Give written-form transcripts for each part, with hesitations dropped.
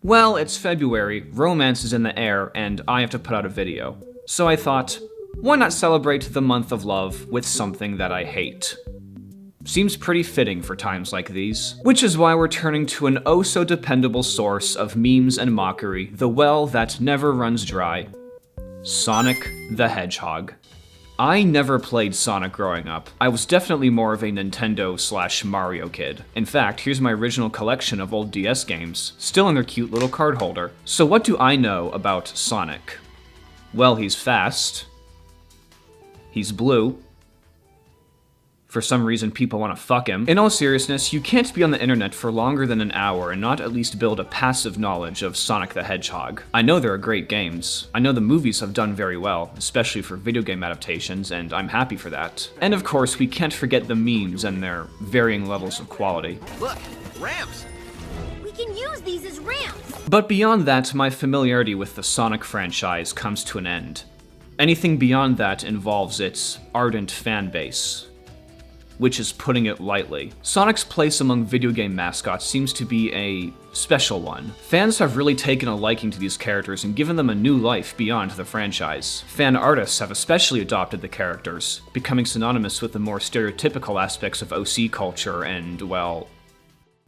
Well, it's February, romance is in the air, and I have to put out a video. So I thought, why not celebrate the month of love with something that I hate? Seems pretty fitting for times like these. Which is why we're turning to an oh-so-dependable source of memes and mockery, the well that never runs dry. Sonic the Hedgehog. I never played Sonic growing up. I was definitely more of a Nintendo/Mario kid. In fact, here's my original collection of old DS games, still in their cute little card holder. So what do I know about Sonic? Well, he's fast. He's blue. For some reason, people want to fuck him. In all seriousness, you can't be on the internet for longer than an hour and not at least build a passive knowledge of Sonic the Hedgehog. I know there are great games. I know the movies have done very well, especially for video game adaptations, and I'm happy for that. And of course, we can't forget the memes and their varying levels of quality. Look, ramps! We can use these as ramps! But beyond that, my familiarity with the Sonic franchise comes to an end. Anything beyond that involves its ardent fan base, which is putting it lightly. Sonic's place among video game mascots seems to be a special one. Fans have really taken a liking to these characters and given them a new life beyond the franchise. Fan artists have especially adopted the characters, becoming synonymous with the more stereotypical aspects of OC culture and, well,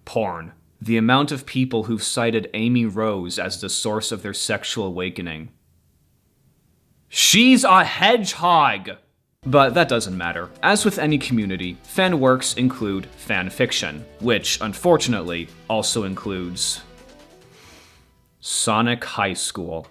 porn. The amount of people who've cited Amy Rose as the source of their sexual awakening. She's a hedgehog! But that doesn't matter. As with any community, fan works include fanfiction, which, unfortunately, also includes Sonic High School.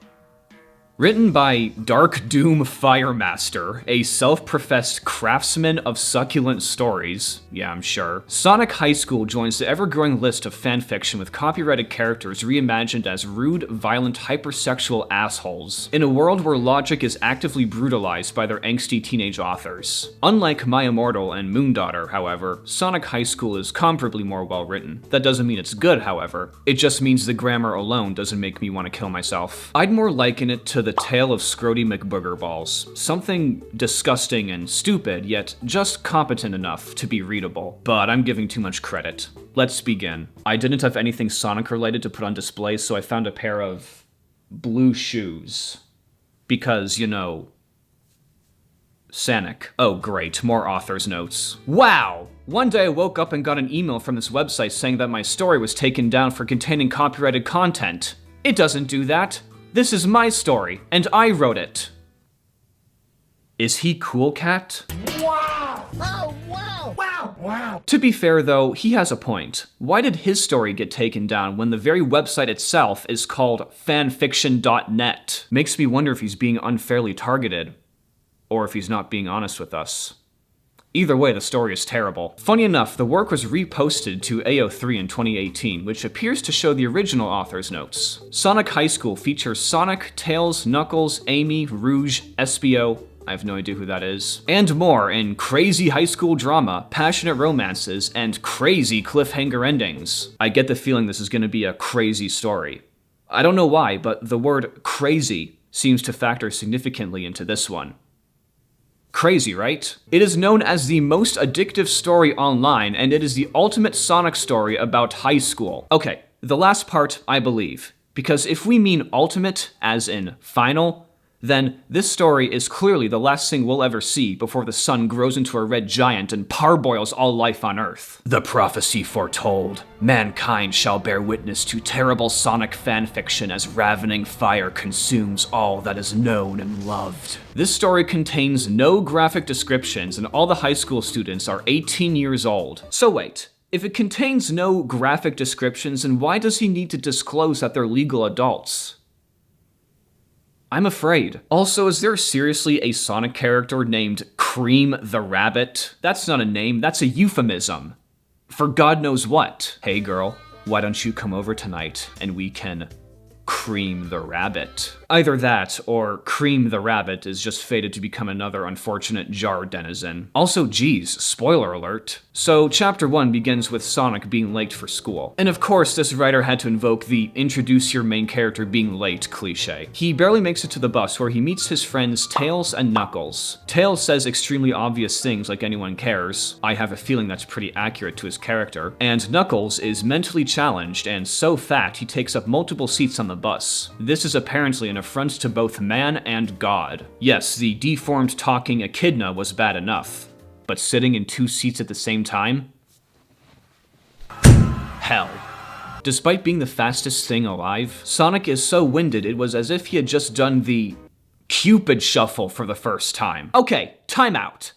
Written by DarkDoomFireMaster, a self-professed craftsman of succulent stories, yeah, I'm sure, Sonic High School joins the ever-growing list of fanfiction with copyrighted characters reimagined as rude, violent, hypersexual assholes, in a world where logic is actively brutalized by their angsty teenage authors. Unlike My Immortal and Moondaughter, however, Sonic High School is comparably more well-written. That doesn't mean it's good, however. It just means the grammar alone doesn't make me want to kill myself. I'd more liken it to the tale of Scrody McBoogerballs. Something disgusting and stupid, yet just competent enough to be readable. But I'm giving too much credit. Let's begin. I didn't have anything Sonic related to put on display, so I found a pair of blue shoes. Because, you know, Sonic. Oh great, more author's notes. Wow! One day I woke up and got an email from this website saying that my story was taken down for containing copyrighted content. It doesn't do that. This is my story, and I wrote it. Is he cool, cat? Wow! Oh, wow! Wow! Wow! To be fair though, he has a point. Why did his story get taken down when the very website itself is called fanfiction.net? Makes me wonder if he's being unfairly targeted, or if he's not being honest with us. Either way, the story is terrible. Funny enough, the work was reposted to AO3 in 2018, which appears to show the original author's notes. Sonic High School features Sonic, Tails, Knuckles, Amy, Rouge, Espio, I have no idea who that is, and more in crazy high school drama, passionate romances, and crazy cliffhanger endings. I get the feeling this is going to be a crazy story. I don't know why, but the word crazy seems to factor significantly into this one. Crazy, right? It is known as the most addictive story online, and it is the ultimate Sonic story about high school. Okay, the last part I believe, because if we mean ultimate, as in final, then this story is clearly the last thing we'll ever see before the sun grows into a red giant and parboils all life on Earth. The prophecy foretold. Mankind shall bear witness to terrible Sonic fanfiction as ravening fire consumes all that is known and loved. This story contains no graphic descriptions and all the high school students are 18 years old. So wait, if it contains no graphic descriptions, then why does he need to disclose that they're legal adults? I'm afraid. Also, is there seriously a Sonic character named Cream the Rabbit? That's not a name, that's a euphemism. For God knows what. Hey girl, why don't you come over tonight and we can Cream the Rabbit. Either that, or Cream the Rabbit is just fated to become another unfortunate jar denizen. Also, geez, spoiler alert. So, chapter 1 begins with Sonic being late for school. And of course, this writer had to invoke the introduce your main character being late cliche. He barely makes it to the bus where he meets his friends Tails and Knuckles. Tails says extremely obvious things like anyone cares. I have a feeling that's pretty accurate to his character. And Knuckles is mentally challenged and so fat he takes up multiple seats on the bus. This is apparently an affront to both man and God. Yes, the deformed talking echidna was bad enough, but sitting in 2 seats at the same time? Hell. Despite being the fastest thing alive, Sonic is so winded it was as if he had just done the Cupid shuffle for the first time. Okay, time out.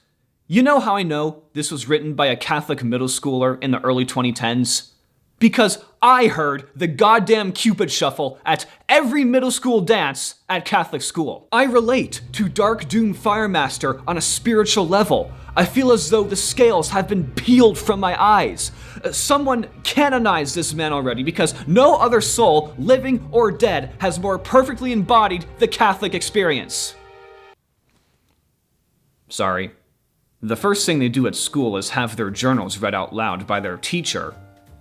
You know how I know this was written by a Catholic middle schooler in the early 2010s? Because I heard the goddamn Cupid shuffle at every middle school dance at Catholic school. I relate to DarkDoomFireMaster on a spiritual level. I feel as though the scales have been peeled from my eyes. Someone canonize this man already, because no other soul, living or dead, has more perfectly embodied the Catholic experience. Sorry. The first thing they do at school is have their journals read out loud by their teacher.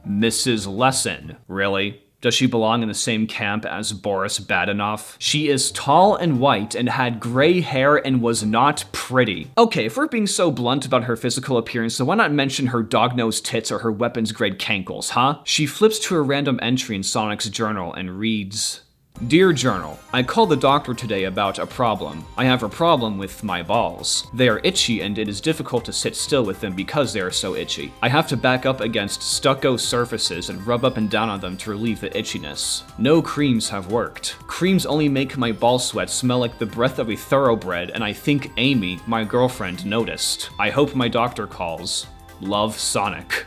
Mrs. Lesson. Really? Does she belong in the same camp as Boris Badenoff? She is tall and white and had gray hair and was not pretty. Okay, if we're being so blunt about her physical appearance, then why not mention her dog-nosed tits or her weapons-grade cankles, huh? She flips to a random entry in Sonic's journal and reads, Dear Journal, I called the doctor today about a problem. I have a problem with my balls. They are itchy and it is difficult to sit still with them because they are so itchy. I have to back up against stucco surfaces and rub up and down on them to relieve the itchiness. No creams have worked. Creams only make my ball sweat smell like the breath of a thoroughbred, and I think Amy, my girlfriend, noticed. I hope my doctor calls. Love, Sonic.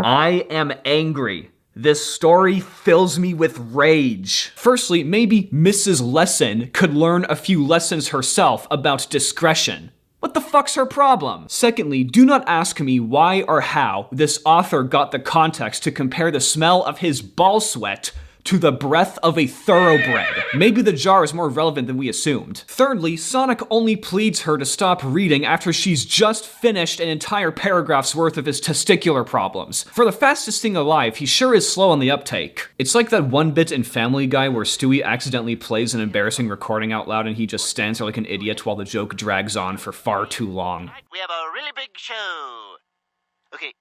I am angry. This story fills me with rage. Firstly, maybe Mrs. Lesson could learn a few lessons herself about discretion. What the fuck's her problem? Secondly, do not ask me why or how this author got the context to compare the smell of his ball sweat to the breath of a thoroughbred. Maybe the jar is more relevant than we assumed. Thirdly, Sonic only pleads her to stop reading after she's just finished an entire paragraph's worth of his testicular problems. For the fastest thing alive, he sure is slow on the uptake. It's like that one bit in Family Guy where Stewie accidentally plays an embarrassing recording out loud and he just stands there like an idiot while the joke drags on for far too long. We have a really big show. Okay,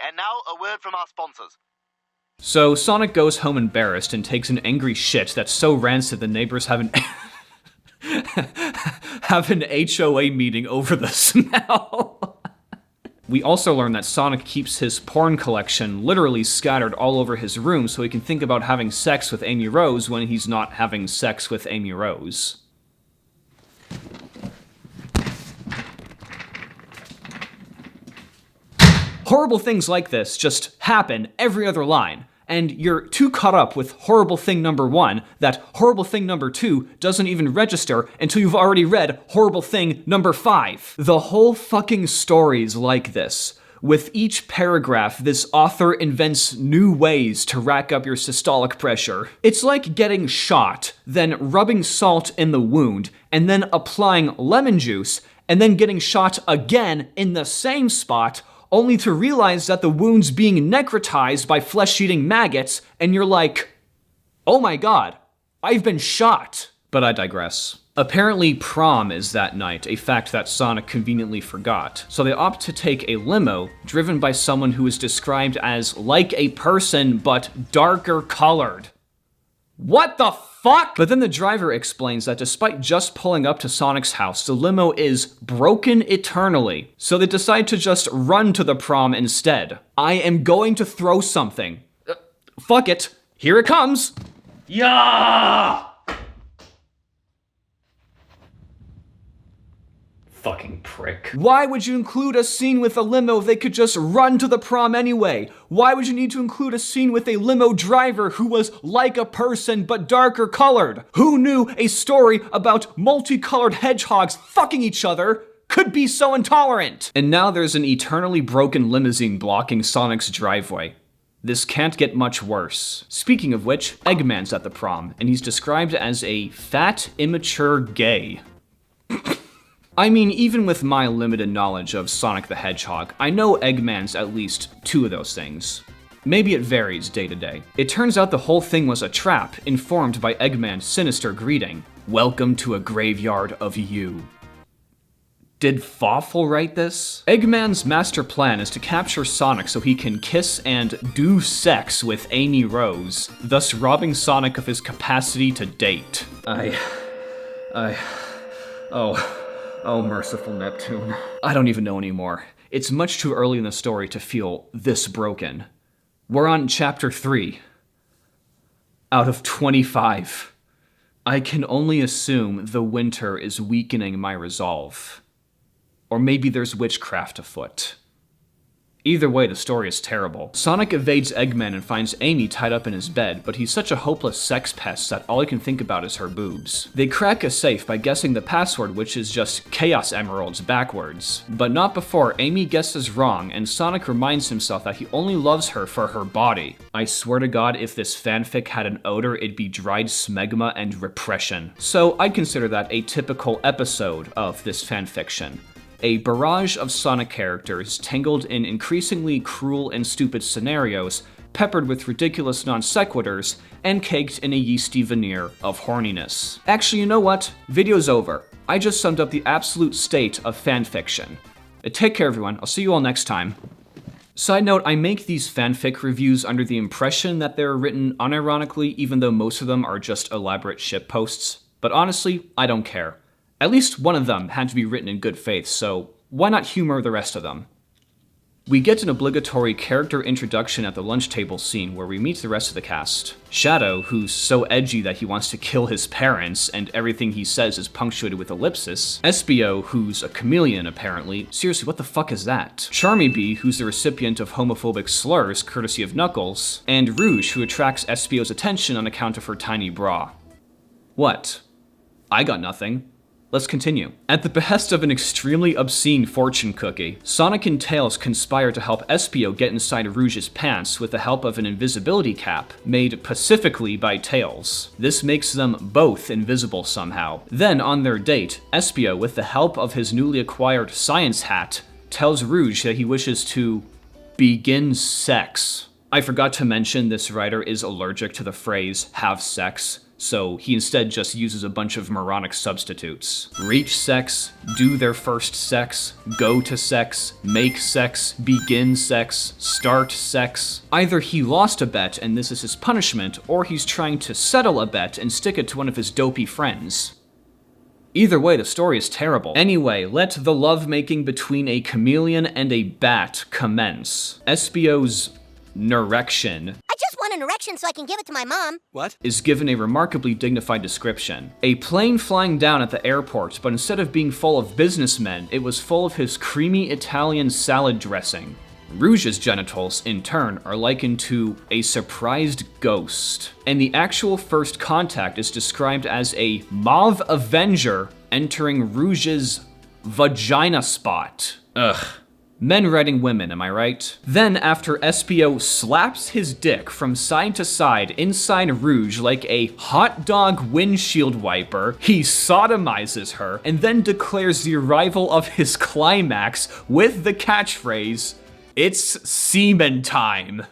and now a word from our sponsors. So Sonic goes home embarrassed and takes an angry shit that's so rancid the neighbors have an HOA meeting over the smell. We also learn that Sonic keeps his porn collection literally scattered all over his room so he can think about having sex with Amy Rose when he's not having sex with Amy Rose. Horrible things like this just happen every other line, and you're too caught up with horrible thing number 1 that horrible thing number 2 doesn't even register until you've already read horrible thing number 5. The whole fucking story's like this. With each paragraph, this author invents new ways to rack up your systolic pressure. It's like getting shot, then rubbing salt in the wound, and then applying lemon juice, and then getting shot again in the same spot, only to realize that the wound's being necrotized by flesh-eating maggots, and you're like, oh my god, I've been shot. But I digress. Apparently prom is that night, a fact that Sonic conveniently forgot. So they opt to take a limo, driven by someone who is described as like a person, but darker colored. What the fuck? But then the driver explains that despite just pulling up to Sonic's house, the limo is broken eternally. So they decide to just run to the prom instead. I am going to throw something. Fuck it. Here it comes. Yeah! Fucking prick. Why would you include a scene with a limo if they could just run to the prom anyway? Why would you need to include a scene with a limo driver who was like a person but darker colored? Who knew a story about multicolored hedgehogs fucking each other could be so intolerant? And now there's an eternally broken limousine blocking Sonic's driveway. This can't get much worse. Speaking of which, Eggman's at the prom, and he's described as a fat, immature gay. I mean, even with my limited knowledge of Sonic the Hedgehog, I know Eggman's at least two of those things. Maybe it varies day to day. It turns out the whole thing was a trap, informed by Eggman's sinister greeting. Welcome to a graveyard of you. Did Fawful write this? Eggman's master plan is to capture Sonic so he can kiss and do sex with Amy Rose, thus robbing Sonic of his capacity to date. Oh, merciful Neptune. I don't even know anymore. It's much too early in the story to feel this broken. We're on chapter 3. Out of 25. I can only assume the winter is weakening my resolve. Or maybe there's witchcraft afoot. Either way, the story is terrible. Sonic evades Eggman and finds Amy tied up in his bed, but he's such a hopeless sex pest that all he can think about is her boobs. They crack a safe by guessing the password, which is just Chaos Emeralds backwards. But not before Amy guesses wrong, and Sonic reminds himself that he only loves her for her body. I swear to God, if this fanfic had an odor, it'd be dried smegma and repression. So I'd consider that a typical episode of this fanfiction. A barrage of Sonic characters tangled in increasingly cruel and stupid scenarios, peppered with ridiculous non sequiturs, and caked in a yeasty veneer of horniness. Actually, you know what? Video's over. I just summed up the absolute state of fanfiction. Take care, everyone. I'll see you all next time. Side note, I make these fanfic reviews under the impression that they're written unironically, even though most of them are just elaborate shitposts. But honestly, I don't care. At least one of them had to be written in good faith, so why not humor the rest of them? We get an obligatory character introduction at the lunch table scene where we meet the rest of the cast. Shadow, who's so edgy that he wants to kill his parents and everything he says is punctuated with ellipsis. Espio, who's a chameleon apparently. Seriously, what the fuck is that? Charmy Bee, who's the recipient of homophobic slurs courtesy of Knuckles. And Rouge, who attracts Espio's attention on account of her tiny bra. What? I got nothing. Let's continue. At the behest of an extremely obscene fortune cookie, Sonic and Tails conspire to help Espio get inside Rouge's pants with the help of an invisibility cap made pacifically by Tails. This makes them both invisible somehow. Then, on their date, Espio, with the help of his newly acquired science hat, tells Rouge that he wishes to begin sex. I forgot to mention this writer is allergic to the phrase have sex, so he instead just uses a bunch of moronic substitutes. Reach sex, do their first sex, go to sex, make sex, begin sex, start sex. Either he lost a bet and this is his punishment, or he's trying to settle a bet and stick it to one of his dopey friends. Either way, the story is terrible. Anyway, let the lovemaking between a chameleon and a bat commence. Espio's erection An erection so I can give it to my mom. What? Is given a remarkably dignified description. A plane flying down at the airport, but instead of being full of businessmen, it was full of his creamy Italian salad dressing. Rouge's genitals, in turn, are likened to a surprised ghost. And the actual first contact is described as a mauve avenger entering Rouge's vagina spot. Ugh. Men writing women, am I right? Then, after Espio slaps his dick from side to side inside Rouge like a hot dog windshield wiper, he sodomizes her and then declares the arrival of his climax with the catchphrase, "It's semen time."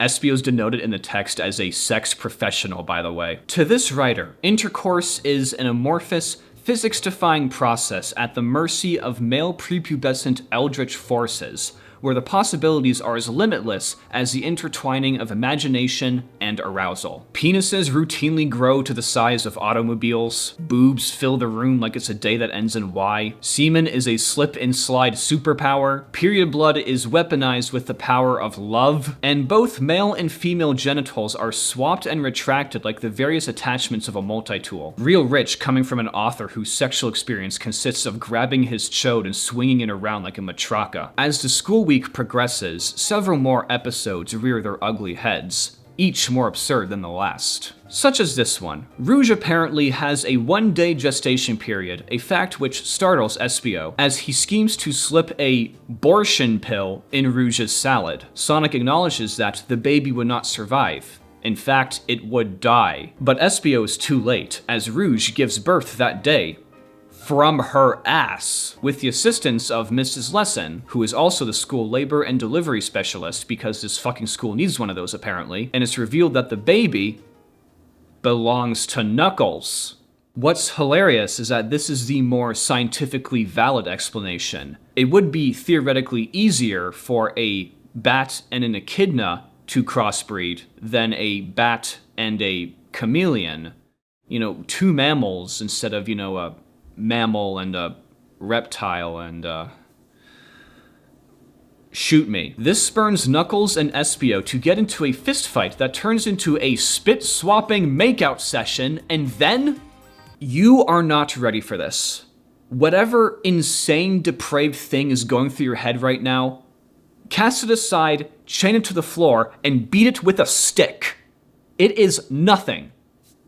Espio's denoted in the text as a sex professional, by the way. To this writer, intercourse is an amorphous, physics-defying process at the mercy of male prepubescent eldritch forces, where the possibilities are as limitless as the intertwining of imagination and arousal. Penises routinely grow to the size of automobiles, boobs fill the room like it's a day that ends in Y, semen is a slip-and-slide superpower, period blood is weaponized with the power of love, and both male and female genitals are swapped and retracted like the various attachments of a multi-tool. Real rich coming from an author whose sexual experience consists of grabbing his chode and swinging it around like a matraca. As the school week progresses, several more episodes rear their ugly heads. each more absurd than the last. Such as this one. Rouge apparently has a 1-day gestation period, a fact which startles Espio, as he schemes to slip a abortion pill in Rouge's salad. Sonic acknowledges that the baby would not survive. In fact, it would die. But Espio is too late, as Rouge gives birth that day. From her ass, with the assistance of Mrs. Lesson, who is also the school labor and delivery specialist because this fucking school needs one of those apparently, and it's revealed that the baby belongs to Knuckles. What's hilarious is that this is the more scientifically valid explanation. It would be theoretically easier for a bat and an echidna to crossbreed than a bat and a chameleon. You know, two mammals instead of, a mammal and a reptile and shoot me. This spurns Knuckles and Espio to get into a fistfight that turns into a spit-swapping makeout session, and then you are not ready for this. Whatever insane, depraved thing is going through your head right now, cast it aside, chain it to the floor, and beat it with a stick. It is nothing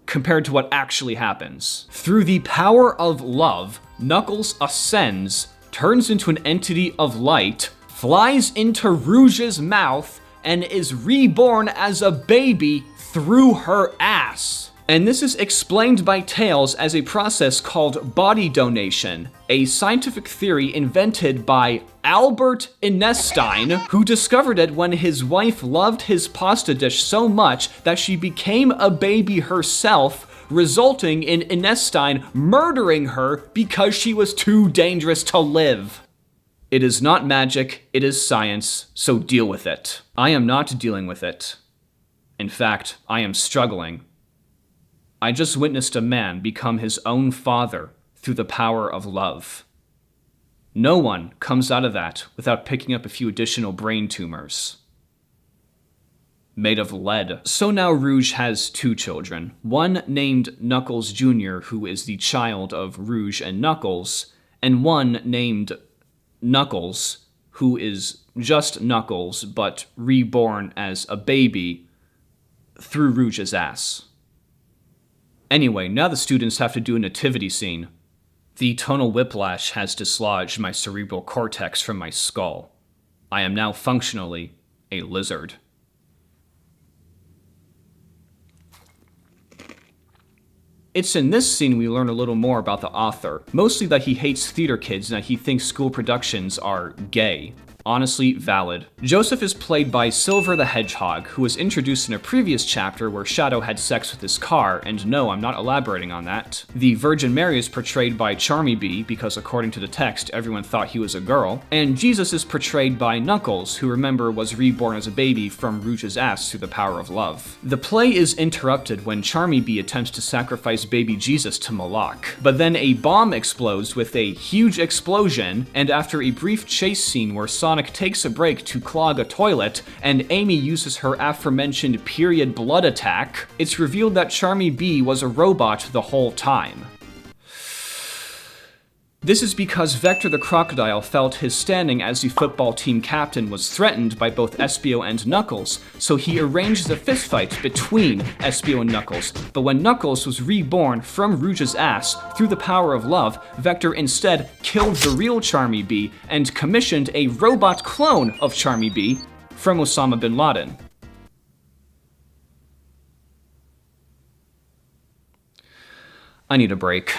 compared to what actually happens. Through the power of love, Knuckles ascends, turns into an entity of light, flies into Rouge's mouth, and is reborn as a baby through her ass. And this is explained by Tails as a process called body donation, a scientific theory invented by Albert Einstein, who discovered it when his wife loved his pasta dish so much that she became a baby herself, resulting in Einstein murdering her because she was too dangerous to live. It is not magic, it is science, so deal with it. I am not dealing with it. In fact, I am struggling. I just witnessed a man become his own father through the power of love. No one comes out of that without picking up a few additional brain tumors. Made of lead. So now Rouge has two children. One named Knuckles Jr., who is the child of Rouge and Knuckles, and one named Knuckles, who is just Knuckles, but reborn as a baby through Rouge's ass. Anyway, now the students have to do a nativity scene. The tonal whiplash has dislodged my cerebral cortex from my skull. I am now functionally a lizard. It's in this scene we learn a little more about the author, mostly that he hates theater kids and that he thinks school productions are gay. Honestly, valid. Joseph is played by Silver the Hedgehog, who was introduced in a previous chapter where Shadow had sex with his car, and no, I'm not elaborating on that. The Virgin Mary is portrayed by Charmy Bee, because according to the text, everyone thought he was a girl. And Jesus is portrayed by Knuckles, who remember was reborn as a baby from Rouge's ass through the power of love. The play is interrupted when Charmy Bee attempts to sacrifice baby Jesus to Moloch. But then a bomb explodes with a huge explosion, and after a brief chase scene where Sonic takes a break to clog a toilet, and Amy uses her aforementioned period blood attack, it's revealed that Charmy Bee was a robot the whole time. This is because Vector the Crocodile felt his standing as the football team captain was threatened by both Espio and Knuckles, so he arranged a fistfight between Espio and Knuckles. But when Knuckles was reborn from Rouge's ass through the power of love, Vector instead killed the real Charmy Bee and commissioned a robot clone of Charmy Bee from Osama bin Laden. I need a break.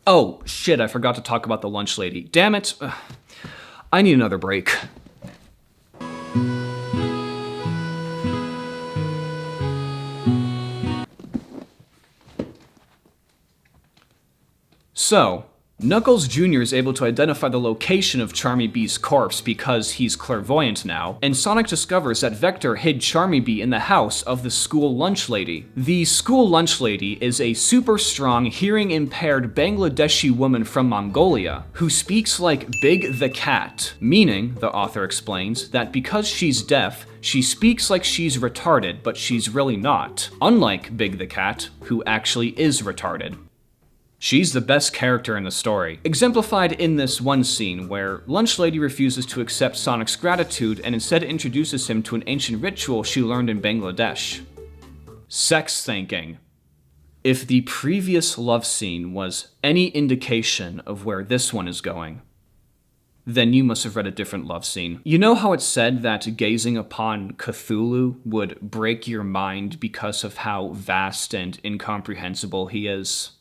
Oh, shit, I forgot to talk about the lunch lady. Damn it. I need another break. So, Knuckles Jr. is able to identify the location of Charmy B's corpse because he's clairvoyant now, and Sonic discovers that Vector hid Charmy B in the house of the school lunch lady. The school lunch lady is a super strong, hearing-impaired Bangladeshi woman from Mongolia who speaks like Big the Cat, meaning, the author explains, that because she's deaf, she speaks like she's retarded, but she's really not, unlike Big the Cat, who actually is retarded. She's the best character in the story, exemplified in this one scene where Lunch Lady refuses to accept Sonic's gratitude and instead introduces him to an ancient ritual she learned in Bangladesh. Sex thanking. If the previous love scene was any indication of where this one is going, then you must have read a different love scene. You know how it's said that gazing upon Cthulhu would break your mind because of how vast and incomprehensible he is?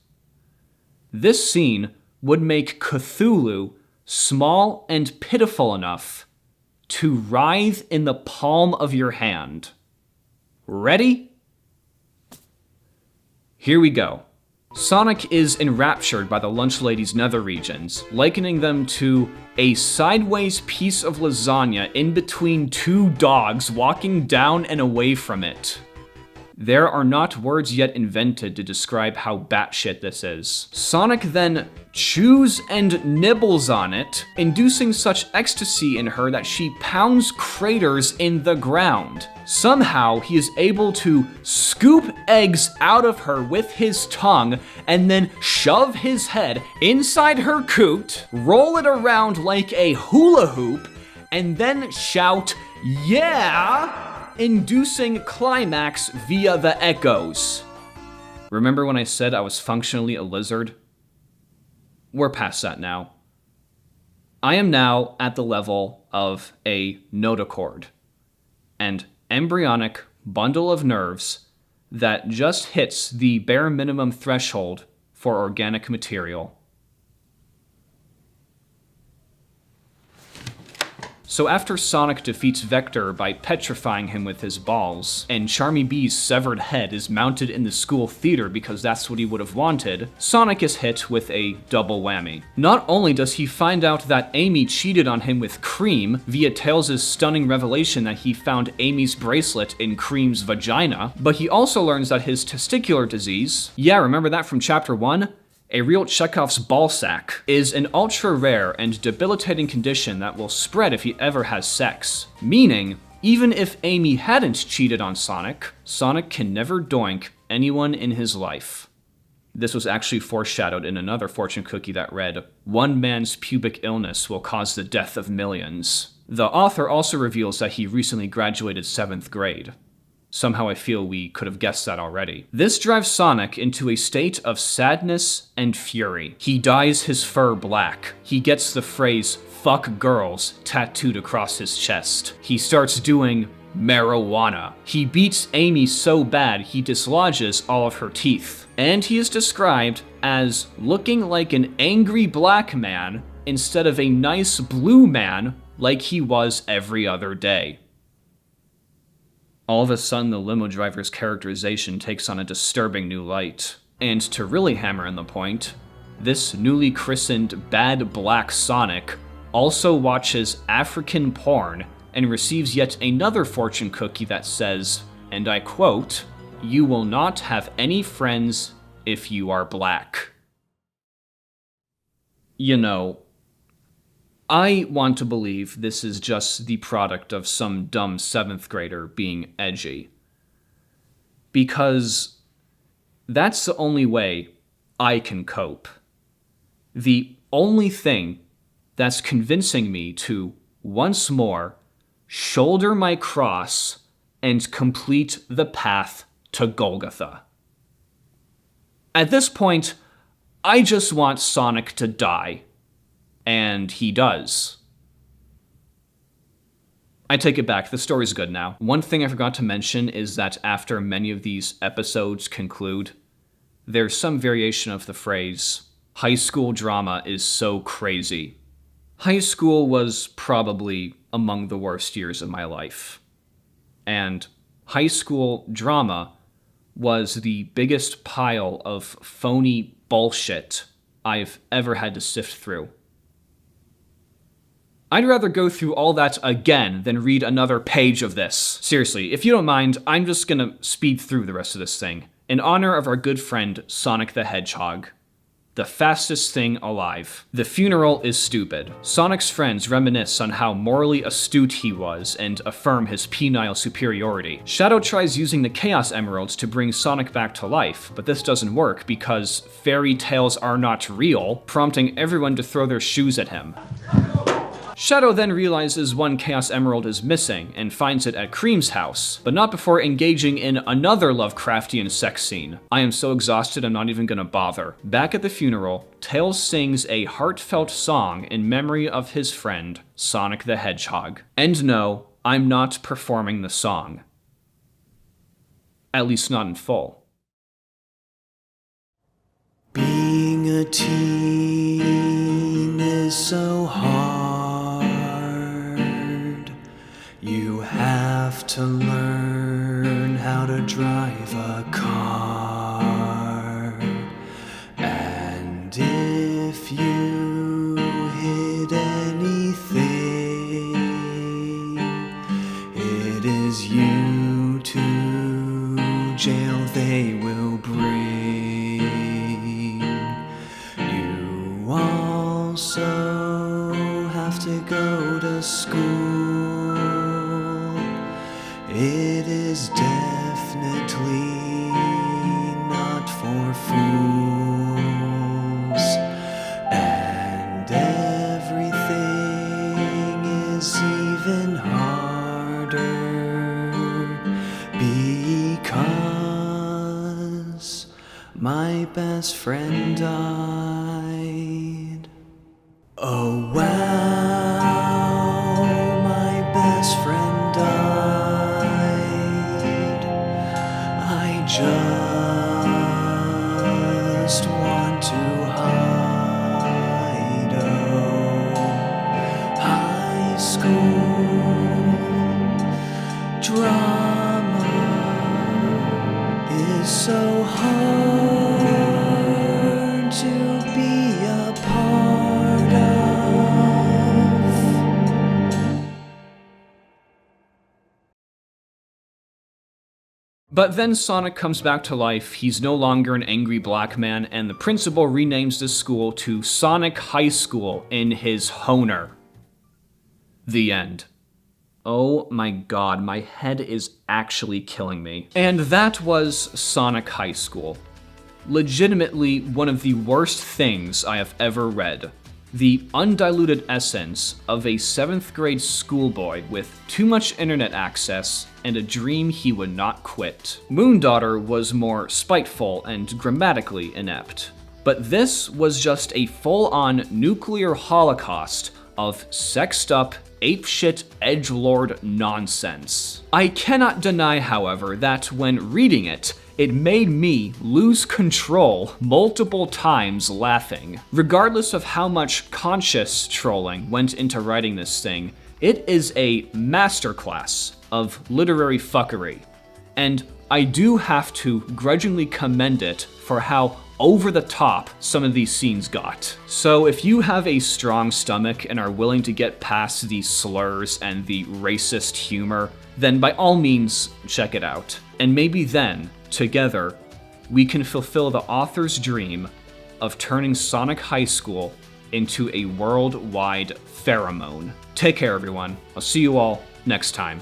This scene would make Cthulhu small and pitiful enough to writhe in the palm of your hand. Ready? Here we go. Sonic is enraptured by the lunch lady's nether regions, likening them to a sideways piece of lasagna in between two dogs walking down and away from it. There are not words yet invented to describe how batshit this is. Sonic then chews and nibbles on it, inducing such ecstasy in her that she pounds craters in the ground. Somehow, he is able to scoop eggs out of her with his tongue and then shove his head inside her coot, roll it around like a hula hoop, and then shout, "Yeah!" inducing climax via the echoes. Remember when I said I was functionally a lizard? We're past that now. I am now at the level of a notochord, an embryonic bundle of nerves that just hits the bare minimum threshold for organic material. So after Sonic defeats Vector by petrifying him with his balls, and Charmy B's severed head is mounted in the school theater because that's what he would have wanted, Sonic is hit with a double whammy. Not only does he find out that Amy cheated on him with Cream via Tails' stunning revelation that he found Amy's bracelet in Cream's vagina, but he also learns that his testicular disease, yeah, remember that from chapter 1? A real Chekhov's ballsack, is an ultra-rare and debilitating condition that will spread if he ever has sex. Meaning, even if Amy hadn't cheated on Sonic, Sonic can never doink anyone in his life. This was actually foreshadowed in another fortune cookie that read, "One man's pubic illness will cause the death of millions." The author also reveals that he recently graduated 7th grade. Somehow I feel we could have guessed that already. This drives Sonic into a state of sadness and fury. He dyes his fur black. He gets the phrase, "fuck girls," tattooed across his chest. He starts doing marijuana. He beats Amy so bad he dislodges all of her teeth. And he is described as looking like an angry black man instead of a nice blue man like he was every other day. All of a sudden, the limo driver's characterization takes on a disturbing new light. And to really hammer in the point, this newly christened Bad Black Sonic also watches African porn and receives yet another fortune cookie that says, and I quote, "You will not have any friends if you are black." You know, I want to believe this is just the product of some dumb 7th grader being edgy. Because that's the only way I can cope. The only thing that's convincing me to, once more, shoulder my cross and complete the path to Golgotha. At this point, I just want Sonic to die. And he does. I take it back, the story's good now. One thing I forgot to mention is that after many of these episodes conclude, there's some variation of the phrase, "high school drama is so crazy." High school was probably among the worst years of my life. And high school drama was the biggest pile of phony bullshit I've ever had to sift through. I'd rather go through all that again than read another page of this. Seriously, if you don't mind, I'm just gonna speed through the rest of this thing, in honor of our good friend Sonic the Hedgehog. The fastest thing alive. The funeral is stupid. Sonic's friends reminisce on how morally astute he was and affirm his penile superiority. Shadow tries using the Chaos Emeralds to bring Sonic back to life, but this doesn't work because fairy tales are not real, prompting everyone to throw their shoes at him. Shadow then realizes one Chaos Emerald is missing and finds it at Cream's house, but not before engaging in another Lovecraftian sex scene. I am so exhausted I'm not even gonna bother. Back at the funeral, Tails sings a heartfelt song in memory of his friend, Sonic the Hedgehog. And no, I'm not performing the song. At least not in full. Being a teen is so hard. You have to learn how to drive a car. And if you hit anything, it is you to jail they will bring. You also have to go to school. It is definitely not for fools, and everything is even harder because my best friend died. Oh wow, my best friend died. I just want to hide. Oh, high school drama is so hard to be a part of. But then Sonic comes back to life, he's no longer an angry black man, and the principal renames the school to Sonic High School in his honor. The end. Oh my god, my head is actually killing me. And that was Sonic High School. Legitimately one of the worst things I have ever read. The undiluted essence of a 7th grade schoolboy with too much internet access and a dream he would not quit. Moondaughter was more spiteful and grammatically inept. But this was just a full-on nuclear holocaust of sexed up, apeshit edgelord nonsense. I cannot deny, however, that when reading it, it made me lose control multiple times laughing. Regardless of how much conscious trolling went into writing this thing, it is a masterclass of literary fuckery. And I do have to grudgingly commend it for how over the top some of these scenes got. So if you have a strong stomach and are willing to get past the slurs and the racist humor, then by all means check it out. And maybe then, together, we can fulfill the author's dream of turning Sonic High School into a worldwide pheromone. Take care, everyone. I'll see you all next time.